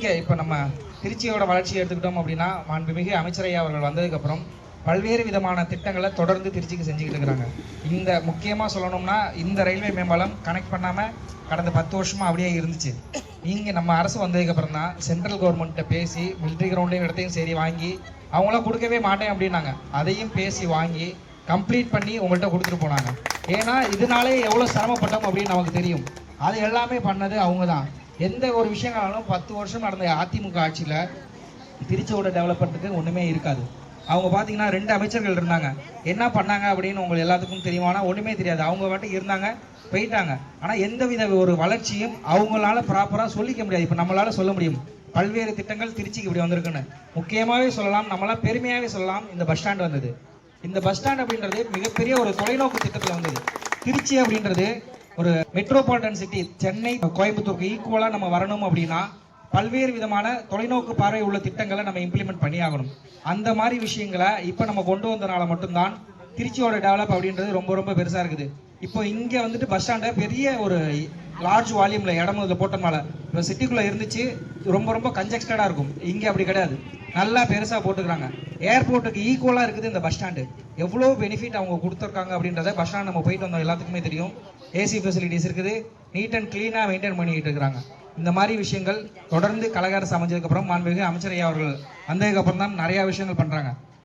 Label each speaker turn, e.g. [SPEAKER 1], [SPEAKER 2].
[SPEAKER 1] இங்கே இப்போ நம்ம திருச்சியோட வளர்ச்சியை எடுத்துக்கிட்டோம் அப்படின்னா மாண்புமிகு அமைச்சரையா அவர்கள் வந்ததுக்கப்புறம் பல்வேறு விதமான திட்டங்களை தொடர்ந்து திருச்சிக்கு செஞ்சுக்கிட்டு இருக்கிறாங்க. இந்த முக்கியமாக சொல்லணும்னா இந்த ரயில்வே மேம்பாலம் கனெக்ட் பண்ணாமல் கடந்த 10 வருஷமாக அப்படியே இருந்துச்சு. இங்கே நம்ம அரசு வந்ததுக்கப்புறம் தான் சென்ட்ரல் கவர்மெண்ட்டை பேசி மிலிட்ரி கிரவுண்டையும் இடத்தையும் சரி வாங்கி அவங்களாம் கொடுக்கவே மாட்டேன் அப்படின்னாங்க. அதையும் பேசி வாங்கி கம்ப்ளீட் பண்ணி உங்கள்கிட்ட கொடுத்துட்டு போனாங்க. ஏன்னா இதனாலே எவ்வளோ சிரமப்பட்டோம் அப்படின்னு நமக்கு தெரியும். அது எல்லாமே பண்ணது அவங்க தான். எந்த ஒரு விஷயங்களாலும் 10 வருஷம் நடந்த அதிமுக ஆட்சியில் திருச்சியோட டெவலப்மெண்ட்டுக்கு ஒன்றுமே இருக்காது. அவங்க பார்த்தீங்கன்னா 2 அமைச்சர்கள் இருந்தாங்க. என்ன பண்ணாங்க அப்படின்னு உங்களுக்கு எல்லாத்துக்கும் தெரியுமானா ஒன்றுமே தெரியாது. அவங்க வாட்டுக்கு இருந்தாங்க, போயிட்டாங்க. ஆனால் எந்தவித ஒரு வளர்ச்சியும் அவங்களால ப்ராப்பராக சொல்லிக்க முடியாது. இப்போ நம்மளால சொல்ல முடியும் பல்வேறு திட்டங்கள் திருச்சிக்கு இப்படி வந்திருக்குன்னு. முக்கியமாகவே சொல்லலாம், நம்மளாம் பெருமையாகவே சொல்லலாம், இந்த பஸ் ஸ்டாண்ட் வந்தது. இந்த பஸ் ஸ்டாண்ட் அப்படின்றது மிகப்பெரிய ஒரு தொலைநோக்கு திட்டத்தில் வந்தது. திருச்சி அப்படின்றது ஒரு மெட்ரோபாலிட்டன் சிட்டி, சென்னை கோயம்புத்தூருக்கு ஈக்குவலாக நம்ம வரணும் அப்படின்னா பல்வேறு விதமான தொலைநோக்கு பார்வை உள்ள திட்டங்களை நம்ம இம்ப்ளிமெண்ட் பண்ணி ஆகணும். அந்த மாதிரி விஷயங்களை இப்போ நம்ம கொண்டு வந்தனால மட்டும்தான் திருச்சியோட டெவலப் அப்படின்றது ரொம்ப ரொம்ப பெருசாக இருக்குது. இப்போ இங்கே வந்துட்டு பஸ் ஸ்டாண்டை பெரிய ஒரு லார்ஜ் வால்யூமில் இடம் இதில் போட்டனால இப்போ சிட்டிக்குள்ளே இருந்துச்சு ரொம்ப ரொம்ப கன்ஜெக்டடாக இருக்கும். இங்கே அப்படி கிடையாது, நல்லா பெருசாக போட்டுக்கிறாங்க. ஏர்போர்ட்டுக்கு ஈக்குவலாக இருக்குது இந்த பஸ் ஸ்டாண்டு. எவ்வளோ பெனிஃபிட் அவங்க கொடுத்துருக்காங்க அப்படின்றத பஸ் ஸ்டாண்ட் நம்ம போயிட்டு வந்தோம் எல்லாத்துக்குமே தெரியும். ஏசி ஃபெசிலிட்டிஸ் இருக்குது, நீட் அண்ட் க்ளீனாக மெயின்டைன் பண்ணிக்கிட்டு இருக்கிறாங்க. இந்த மாதிரி விஷயங்கள் தொடர்ந்து கழக அரசு அமைஞ்சதுக்கப்புறம் மாண்புமிகு அமைச்சர் ஐயா அவர்கள் வந்ததுக்கப்புறம் தான் நிறையா விஷயங்கள் பண்ணுறாங்க.